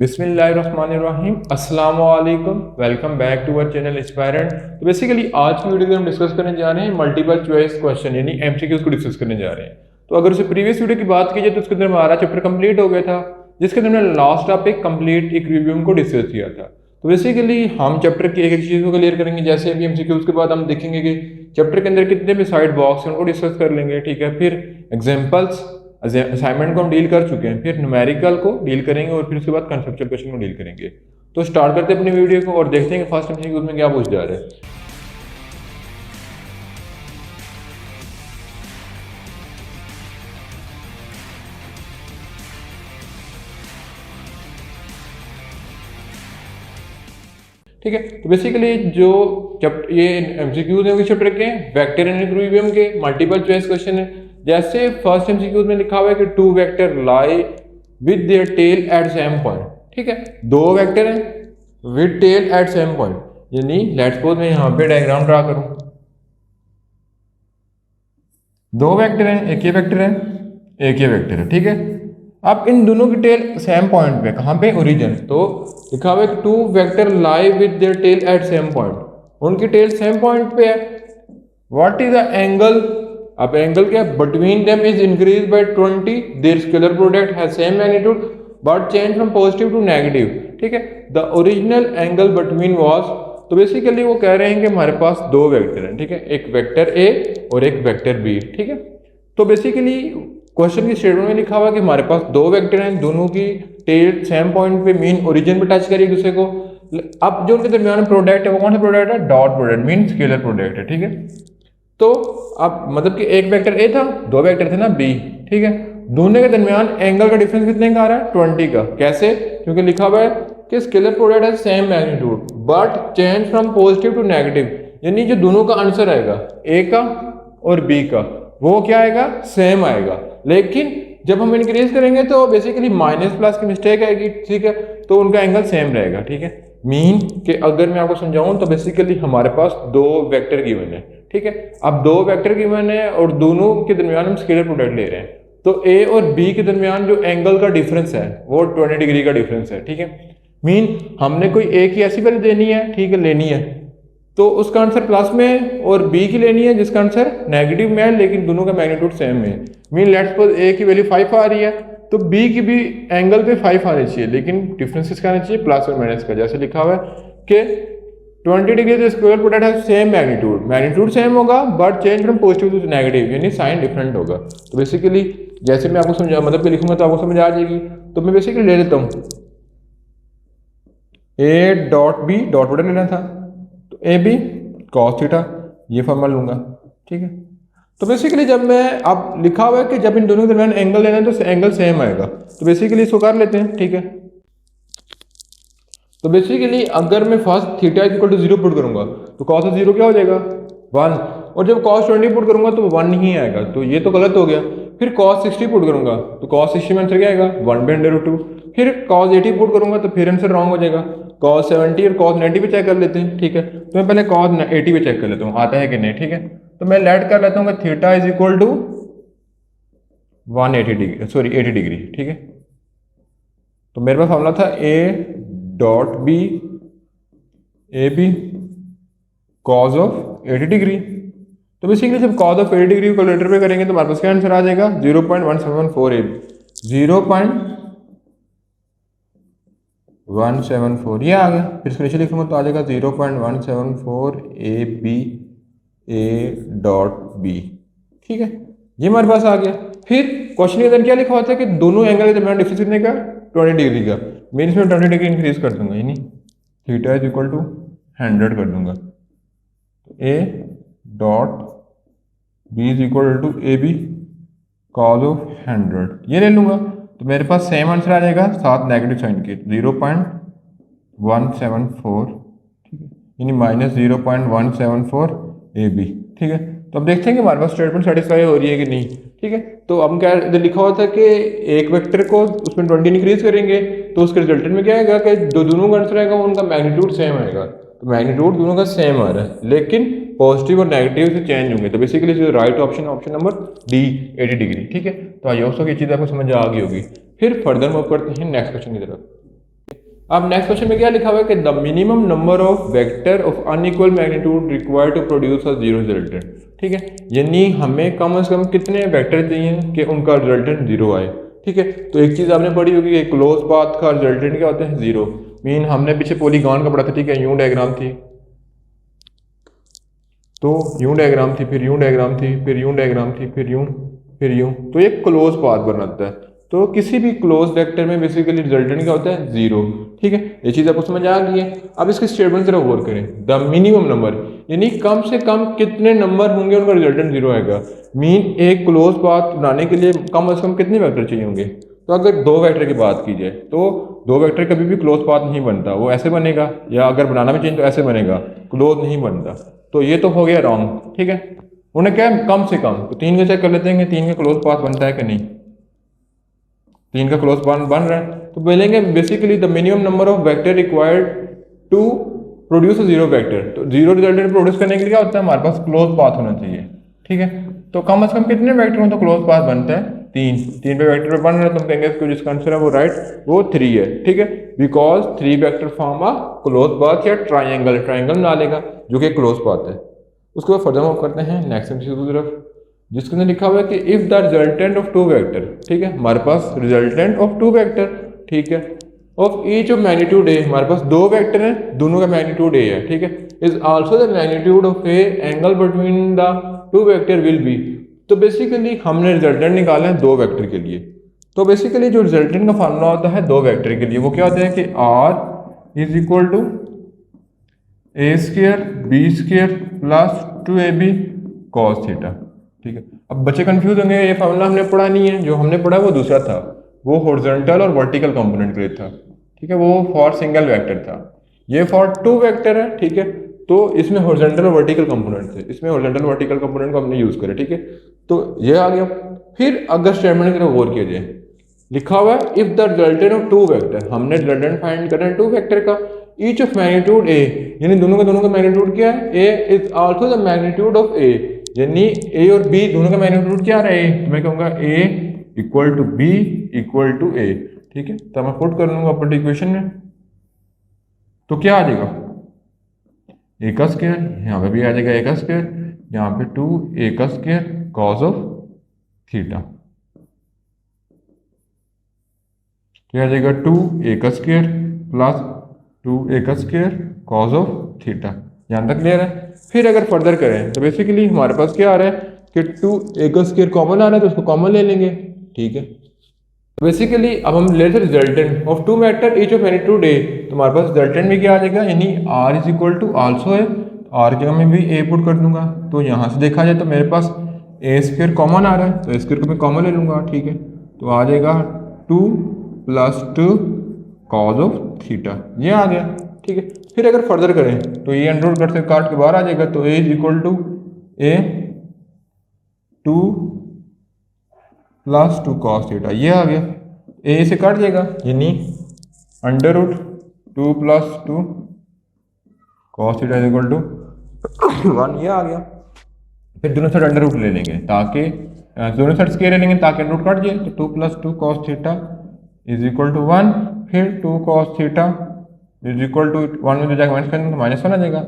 बिस्मिल्लाहिर्रहमानिर्रहीम अस्सलाम वालेकुम। Welcome back to our channel Inspirant. तो बेसिकली आज की वीडियो में हम डिस्कस करने जा रहे हैं मल्टीपल चॉइस क्वेश्चन यानी एमसीक्यूज को डिस्कस करने जा रहे हैं। तो अगर उससे प्रीवियस वीडियो की बात की जाए तो उसके अंदर हमारा चैप्टर कंप्लीट हो गया था, जिसके अंदर हमने लास्ट टॉपिक कंप्लीट एक रिव्यू को डिस्कस किया था। तो बेसिकली हम चैप्टर की एक एक चीज़ को क्लियर करेंगे। जैसे अभी एमसीक्यूज के बाद हम देखेंगे कि चैप्टर के अंदर कितने भी साइड बॉक्स हैं उनको डिस्कस कर लेंगे, ठीक है। फिर एग्जाम्पल्स असाइनमेंट को हम डील कर चुके हैं, फिर न्यूमेरिकल को डील करेंगे और फिर उसके बाद कंसेप्चुअल क्वेश्चन को डील करेंगे। तो स्टार्ट करते हैं अपनी वीडियो को और देखते हैं कि फर्स्ट एमसीक्यू में क्या पूछ जा रहा है। ठीक है, तो बेसिकली जो चैप्टर ये एमसीक्यूज हैं चैप्टर के वेक्टर एंड इक्विलिब्रियम के मल्टीपल चॉइस क्वेश्चन है। जैसे फर्स्ट एमसीक्यूज में लिखा हुआ है कि two vector lie with their tail at same point. ठीक है, दो वेक्टर हैं with tail at same point, यानी लेट्स सपोज मैं यहाँ पे डायग्राम ड्रा करूं। दो वेक्टर हैं, एक ये वेक्टर है, एक ये वेक्टर है। ठीक है, अब इन दोनों की टेल सेम पॉइंट पे, कहाँ पे, ओरिजिन। तो लिखा हुआ है two vector lie with their tail at same point, उनकी टेल सेम पॉइंट पे है। व्हाट इज द एंगल, अब एंगल क्या, between them is increase by 20, their scalar product has same magnitude but change from positive to negative. ठीक है, the original angle between was, तो basically वो कह रहे हैं कि हमारे पास दो वेक्टर हैं। ठीक है, एक वेक्टर ए और एक वेक्टर बी। ठीक है, तो बेसिकली क्वेश्चन की स्टेटमेंट में लिखा हुआ है कि हमारे पास दो वेक्टर हैं, दोनों की टेल सेम पॉइंट पे मीन ओरिजिन पे टच करिए एक दूसरे को। अब जो उनके दरमियान प्रोडक्ट है वो कौन सा प्रोडक्ट है, dot product mean scalar product है। ठीक है, तो अब मतलब कि एक वेक्टर ए था, दो वेक्टर थे ना बी। ठीक है, दोनों के दरमियान एंगल का डिफरेंस कितने का आ रहा है, 20 का। कैसे, क्योंकि लिखा हुआ है कि स्केलर प्रोडक्ट है same magnitude but change from positive to negative, यानी जो दोनों का आंसर आएगा ए का और बी का वो क्या आएगा, सेम आएगा। लेकिन जब हम इंक्रीज करेंगे तो बेसिकली माइनस प्लस की मिस्टेक आएगी। ठीक है, तो उनका एंगल सेम रहेगा। ठीक है, मीन कि अगर मैं आपको समझाऊं तो बेसिकली हमारे पास दो वेक्टर गिवन है। ठीक है, अब दो वेक्टर गिवन है और दोनों के दरमियान हम स्केलर प्रोडक्ट ले रहे हैं, तो ए और बी के दरमियान जो एंगल का डिफरेंस है वो 20 डिग्री का डिफरेंस है। ठीक है, मीन हमने कोई ए की ऐसी वैल्यू देनी है, ठीक है, लेनी है, तो उसका आंसर प्लस में और बी की लेनी है जिसका आंसर नेगेटिव में है, लेकिन दोनों का मैग्नीट्यूड सेम है। मीन लेट्स सपोज ए की वैल्यू 5 आ रही है तो बी की भी एंगल पे 5 आनी चाहिए, लेकिन डिफरेंस किसका आना चाहिए, प्लस और माइनस का। जैसे लिखा हुआ है कि 20 डिग्री स्क्वायर प्रोडक्ट है सेम मैग्नीट्यूड, मैग्नीट्यूड सेम होगा but change from positive to negative, यानी साइन डिफरेंट होगा। तो बेसिकली जैसे मैं आपको समझा मतलब कि लिखूंगा तो आपको समझ आ जाएगी। तो मैं बेसिकली ले लेता हूँ A dot B, dot product लेना था तो ए बी कॉस थीटा, ये फॉर्मूला लूंगा। ठीक है, तो बेसिकली जब मैं, अब लिखा हुआ है कि जब इन दोनों के दरमियान एंगल लेना है तो एंगल सेम आएगा, तो बेसिकली इसको कर लेते हैं। ठीक है, तो बेसिकली अगर मैं first theta equal to 0 put करूंगा तो कॉस ऑफ 0 क्या हो जाएगा, 1, और जब कॉस 20 पुट करूंगा तो 1 ही आएगा, तो ये तो गलत हो गया। फिर कॉस 60 पुट करूंगा तो कॉस 60 में आंसर क्या आएगा, 1/√2। फिर कॉस 80 पुट करूंगा तो फिर आंसर रॉन्ग हो जाएगा। कॉस 70 और कॉस 90 पे चेक कर लेते हैं। ठीक है, तो मैं पहले कॉस 80 पे चेक कर लेता हूँ आता है कि नहीं। ठीक है, तो मैं लेट कर लेता हूँ कि theta is equal to 180 degree, sorry 80 degree. ठीक है, तो मेरे पास फॉर्मूला था A dot B, A B cos of 80 degree. तो बेसिकली जब कॉज ऑफ 80 डिग्री कैलकुलेटर पे करेंगे तो हमारे पास क्या आंसर आ जाएगा, 0.174 ए बी, 0.174 ये आ गया। फिर इसको नीचे लिखूंगा तो आ जाएगा 0.174 A B A dot B. ठीक है, ये हमारे पास आ गया। फिर क्वेश्चन के अंदर क्या लिखा हुआ था कि दोनों एंगल के दरमियान डिफरेंस कितने का, 20 डिग्री का। मैं इसमें 20 डिग्री इंक्रीज कर दूंगा, यानी थीटा इज इक्वल टू 100 कर दूंगा। A dot B is equal to A B cos of 100 ये ले लूंगा, तो मेरे पास सेम आंसर आ जाएगा साथ नेगेटिव साइन के, 0.174। ठीक है, यानी माइनस 0.174 ए बी। ठीक है, तो अब देखते हैं कि हमारे पास स्टेटमेंट सेटिस्फाई हो रही है कि नहीं। ठीक है, तो अब क्या इधर लिखा हुआ था कि एक वेक्टर को उसमें 20 इंक्रीज करेंगे तो उसके रिजल्टेंट में क्या आएगा कि जो दोनों का आंसर आएगा उनका मैग्नीट्यूड सेम आएगा। तो मैग्नीट्यूड दोनों का सेम आ रहा है, लेकिन पॉजिटिव और नेगेटिव से चेंज होंगे। तो बेसिकली जो right option number D 80 degree. ठीक है, तो आई होप सो ये चीज़ आपको समझ आ गई होगी। फिर फर्दर मूव करते हैं नेक्स्ट क्वेश्चन की तरफ। अब नेक्स्ट क्वेश्चन में क्या लिखा हुआ है कि the minimum number of vector of unequal magnitude required to produce a zero resultant. ठीक है, यानी हमें कम से कम कितने वेक्टर चाहिए कि उनका रिजल्टेंट जीरो आए। ठीक है, तो एक चीज़ आपने पढ़ी होगी कि क्लोज पाथ का रिजल्टेंट क्या होता है, जीरो। मीन हमने पीछे पॉलीगॉन का पढ़ा था। ठीक है, यूं डायग्राम थी, तो यूं डायग्राम थी, फिर यूं डायग्राम थी, फिर यूं डायग्राम थी, फिर यूं, फिर यूं, तो ये क्लोज पाथ बनाता है। तो किसी भी क्लोज वेक्टर में बेसिकली रिजल्टेंट क्या होता है, जीरो। ठीक है, ये चीज़ आपको समझ आ गई है। अब इसके स्टेटमेंट जरा गौर करें। द मिनिमम नंबर यानी कम से कम कितने नंबर होंगे उनका रिजल्टेंट जीरो आएगा। मीन एक क्लोज पाथ बनाने के लिए कम से कम कितने वेक्टर चाहिए होंगे। तो अगर दो वेक्टर की बात की जाए तो दो वेक्टर कभी भी क्लोज पाथ नहीं बनता, वो ऐसे बनेगा, या अगर बनाना भी चाहिए तो ऐसे बनेगा, क्लोज नहीं बनता। तो ये तो हो गया रॉन्ग। ठीक है, उन्हें क्या है, कम से कम। तो तीन का चेक कर लेते हैं कि तीन का क्लोज पाथ बनता है कि नहीं। तीन का क्लोज पाथ बन रहा है, तो बोलेंगे basically the minimum number of vector required to produce a zero vector. तो जीरो रिजल्टेंट प्रोड्यूस करने के लिए क्या होता है, हमारे पास क्लोज पाथ होना चाहिए। ठीक है, तो कम से कम कितने वेक्टर हो तो क्लोज पाथ बनता है, तीन। तीन पे वेक्टर पे बन रहा है, तो हम कहेंगे इसको जिसका आंसर है वो राइट, वो थ्री है। ठीक है, because three vector form a close path या ट्राइंगल, ट्राइंगल बना लेगा जो कि क्लोज पाथ है। उसके बाद फर्दर मूव करते हैं नेक्स्ट एमसीक्यू की तरफ, जिसके अंदर लिखा हुआ है कि if the resultant of two vector. ठीक है, हमारे पास रिजल्टेंट ऑफ टू वेक्टर, ठीक है, of each of magnitude A, हमारे पास दो वेक्टर हैं, दोनों का मैग्नीट्यूड ए है। ठीक है, is also the magnitude of A, angle between the two vector will be. तो बेसिकली हमने रिजल्टेंट निकाला है दो वेक्टर के लिए। तो बेसिकली जो रिजल्टेंट का फार्मूला होता है दो वेक्टर के लिए, वो क्या होता है कि R is equal to A square B square plus two A B cos theta. ठीक है, अब बच्चे कंफ्यूज होंगे, ये फार्मूला हमने पढ़ा नहीं है, जो हमने पढ़ा वो दूसरा था, वो हॉरिजॉन्टल और वर्टिकल कंपोनेंट के लिए था। ठीक है, वो फॉर सिंगल वेक्टर था, ये फॉर टू वेक्टर है। ठीक है, तो इसमें हॉरिजॉन्टल और वर्टिकल कंपोनेंट थे, इसमें हॉरिजॉन्टल वर्टिकल कंपोनेंट को हमने यूज करा। ठीक है, तो ये आ गया। फिर अगर स्टेटमेंट की तरफ गौर किया जाए, लिखा हुआ है if the resultant of two vector, हमने रिजल्टेंट फाइंड करना है टू वेक्टर का, ईच ऑफ मैग्नीट्यूड ए, यानी दोनों का मैग्नीट्यूड क्या है, A is also the magnitude of A, यानी ए और बी दोनों का मैग्नीट्यूड क्या रहा है, तो मैं कहूँगा A equal to B equal to A. ठीक है, तो मैं पुट कर लूँगा अपनी इक्वेशन में, तो क्या आ जाएगा, ए का स्क्वायर, यहाँ पे भी आ जाएगा ए का स्क्वायर, यहाँ पे टू ए का स्क्वायर कॉस ऑफ थीटा, क्या आ जाएगा, टू ए का स्क्वायर प्लस टू ए का स्क्वायर कॉस ऑफ थीटा। यहाँ तक क्लियर है। फिर अगर फर्दर करें तो बेसिकली हमारे पास क्या आ रहा है कि टू ए का स्क्वायर कॉमन आ रहा है, तो उसको कॉमन ले लेंगे। ठीक है, बेसिकली अब हम ले लेते resultant of two vector each of magnitude A, तो हमारे पास रिजल्टेंट भी क्या आ जाएगा, यानी R is equal to also है, आर के मैं भी ए पुट कर दूंगा। तो यहाँ से देखा जाए तो मेरे पास ए स्क्वायर कॉमन आ रहा है, तो स्क्वायर को मैं कॉमन ले लूंगा। ठीक है, तो आ जाएगा to plus to cause of theta, ये आ गया। ठीक है, फिर अगर फर्दर करें तो ये अंडर कट से काट के बाहर आ जाएगा, तो A is equal to A two plus two cos theta, ये आ गया। ए से काट जाएगा, यानी under root two plus two cos theta is equal to one, ये आ गया। फिर दोनों साइड अंडर रूट ले लेंगे, ताकि दोनों साइड स्क्वायर ले लेंगे ताकि अंडर रूट कट जाए, तो two plus two cos theta is equal to one. फिर two cos theta is equal to one में जाकर माइनस करेंगे तो माइनस वन आ जाएगा।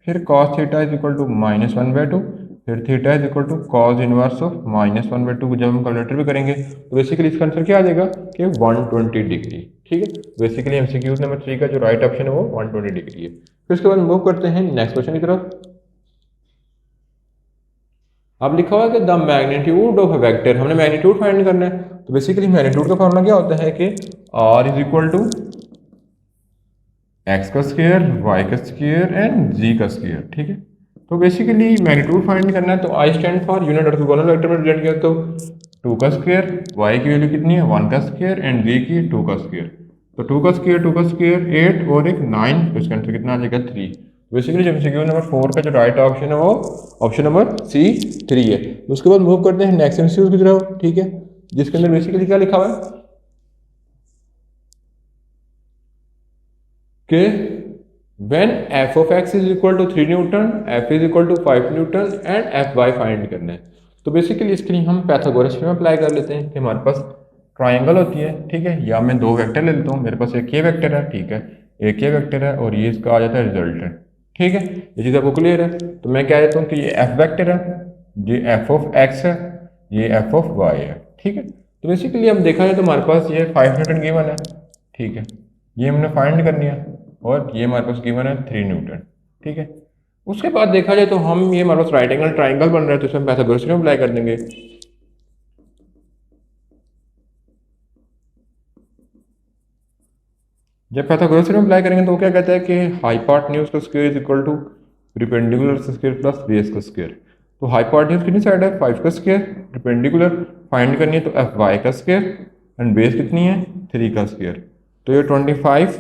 फिर cos theta is equal to minus one by two, फिर theta is equal to cos inverse of minus one by two को जब हम कैलकुलेटर भी करेंगे तो बेसिकली इसका आंसर क्या आ जाएगा कि 120 डिग्री। ठीक है, बेसिकली एमसीक्यू नंबर 3 का जो राइट ऑप्शन है वो 120 डिग्री है। फिर उसके बाद मूव करते हैं नेक्स्ट क्वेश्चन की तरफ। अब लिखा हुआ है कि the magnitude of a vector, हमने मैग्नीट्यूड फाइंड करना है, तो बेसिकली मैग्नीट्यूड का फॉर्मूला क्या होता है कि R is equal to X का स्क्वायर वाई का स्क्वायर एंड जी का स्क्वायर। ठीक है, तो बेसिकली मैग्नीट्यूड फाइंड करना है, तो I stand for unit orthogonal vector में रिप्रेजेंट किया, तो टू का स्क्वायर, वाई की वैल्यू कितनी है वन का स्क्वायर एंड जी की टू का स्क्वायर, तो टू का स्क्वायर 8 और एक 9, तो इसका आंसर कितना आ जाएगा 3। बेसिकली एमसीक्यू नंबर 4 का जो राइट ऑप्शन है वो ऑप्शन नंबर सी 3 है। उसके बाद मूव करते हैं नेक्स्ट एमसीक्यू की तरफ। ठीक है, जिसके अंदर बेसिकली क्या लिखा हुआ है कि when f of x is equal to 3 newton, f is equal to 5 newton and F Y find करना है। तो बेसिकली इसके लिए हम पैथागोरस थ्योरम अप्लाई कर लेते हैं कि हमारे पास ट्राइंगल होती है, ठीक है। या मैं दो वेक्टर ले लेता हूँ, मेरे पास एक ये वेक्टर है, ठीक है, एक ये वेक्टर है और ये इसका आ जाता है रिजल्टेंट, ठीक है। ये चीज़ आपको क्लियर है। तो मैं कह देता हूँ कि ये एफ वेक्टर है, ये एफ ऑफ एक्स है, ये एफ ऑफ वाई है, ठीक है। तो बेसिकली हम देखा जाए तो हमारे पास ये 5 न्यूटन गिवन है, ठीक है, ये हमने फाइंड करनी है, और ये हमारे पास गिवन है 3 न्यूटन, ठीक है। उसके बाद देखा जाए तो हम ये हमारे पास राइट एंगल ट्राइंगल बन रहा है, तो इसमें पाइथागोरस थ्योरम अप्लाई कर देंगे। जब पाइथागोरस थ्योरम अप्लाई करेंगे तो वो क्या कहता है कि हाइपोटेन्यूज का square is equal to perpendicular square plus base का स्क्वायर। तो हाइपोटेन्यूज कितनी साइड है, 5 का स्क्वायर, परपेंडिकुलर फाइंड करनी है तो एफ वाई का स्क्वायर, एंड बेस कितनी है, 3 का स्क्वायर। तो ये 25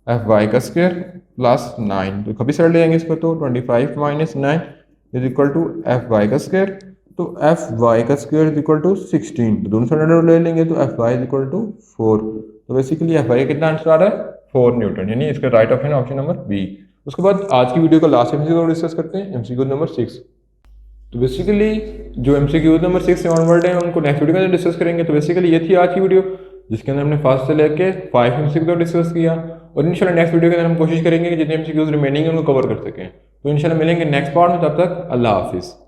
एफ वाई का स्क्वायर प्लस 9, तो कभी साइड ले जाएंगे इसको, तो 25 minus 9 is equal to F Y का स्क्वायर। तो एफ वाई का स्क्वायर इज इक्वल टू 16, तो दोनों साइड ले लेंगे तो F Y is equal to 4। तो बेसिकली एफ वाई कितना आंसर आ रहा है, 4 न्यूटन, यानी इसका right option option number B. उसके बाद आज की वीडियो का लास्ट एमसीक्यू डिस्कस करते हैं, एमसीक्यू नंबर 6। तो बेसिकली जो एमसीक्यू नंबर 6 से ऑनवर्ड है उनको नेक्स्ट वीडियो में डिस्कस करेंगे। तो बेसिकली ये थी आज की वीडियो, जिसके अंदर हमने फर्स्ट से लेके 5 एमसीक्यू डिस्कस किया, और इंशाल्लाह नेक्स्ट वीडियो के अंदर हम कोशिश करेंगे कि जितने एमसीक्यूज रिमेनिंग है उनको कवर कर सकें। तो इंशाल्लाह मिलेंगे नेक्स्ट पार्ट में, तब तक अल्लाह हाफिज़।